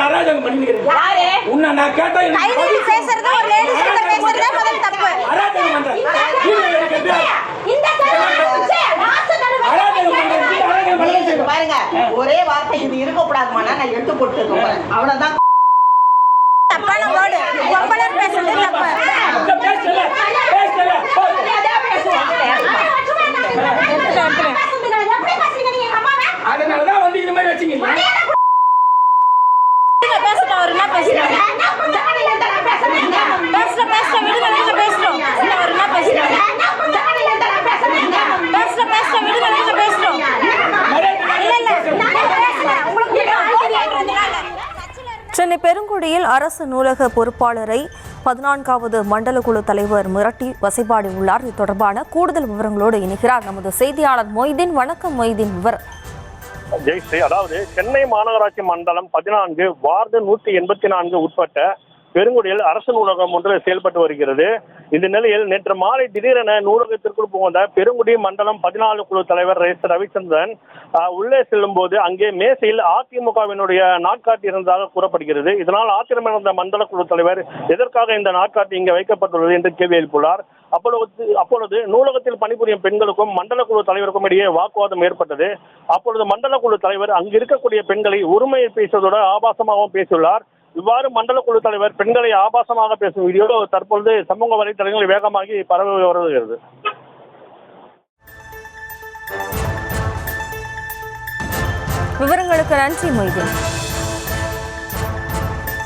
அராஜகம் பண்ணிக்கிறேன். யாரு உன்னை நான் கேட்டா கைதி பேசுறது ஒரு லேடிஸ் கிட்ட பேசுறது முதல்ல தப்பு. அராஜகம் பண்ற இந்த பாருங்க ஒரே வார்த்தை இது இருக்க கூடாதுமானா நான் எடுத்து போட்டுறேன். அவ்வளவுதான். தப்பான வேர்ட் பொம்பளர் பேசுறது தப்பு. பேசல அதனாலதான் வந்து இந்த மாதிரி வச்சுக்கீங்க. பேசுறோம் அவர் என்ன பேசுறாரு பேசுற விடுங்க விடுங்க பேசுறோம் அவர் என்ன பேசுறாரு பேசுற விடுங்க விடுங்க பேசுறோம். சென்னை பெருங்குடியில் அரசு நூலக பொறுப்பாளரை 14வது மண்டல குழு தலைவர் மிரட்டி வசைபாடி உள்ளார். இது தொடர்பான கூடுதல் விவரங்களோடு இணைகிறார் நமது செய்தியாளர் மொய்தீன். வணக்கம் மொய்தீன், விவரம். ஜெயஸ்ரீ, அதாவது சென்னை மாநகராட்சி மண்டலம் 14 வார்டு 184 உட்பட்ட பெருங்குடியில் அரசு நூலகம் ஒன்று செயல்பட்டு வருகிறது. இந்த நிலையில் நேற்று மாலை திடீரென நூலகத்திற்குள் புகுந்த பெருங்குடி மண்டலம் 14 குழு தலைவர் ரவிச்சந்திரன் உள்ளே செல்லும் போது அங்கே மேசையில் அதிமுகவினுடைய நாட்காட்டி இருந்ததாக கூறப்படுகிறது. இதனால் ஆத்திரமடைந்த மண்டல குழு தலைவர் எதற்காக இந்த நாட்காட்டி இங்கே வைக்கப்பட்டுள்ளது என்று கேள்வி எழுப்பியுள்ளார். அப்பொழுது நூலகத்தில் பணிபுரியும் பெண்களுக்கும் மண்டல குழு தலைவருக்கும் இடையே வாக்குவாதம் ஏற்பட்டது. அப்பொழுது மண்டல குழு தலைவர் அங்கு இருக்கக்கூடிய பெண்களை உரிமையை பேசுவதோடு ஆபாசமாகவும் பேசியுள்ளார். இவ்வாறு மண்டல குழு தலைவர் பெண்களை ஆபாசமாக பேசும் வீடியோ தற்பொழுது சமூக வலைதளங்களில் வேகமாகி பரவி வருகிறது. விவரங்களுக்கு நன்றி மொய்தீன்.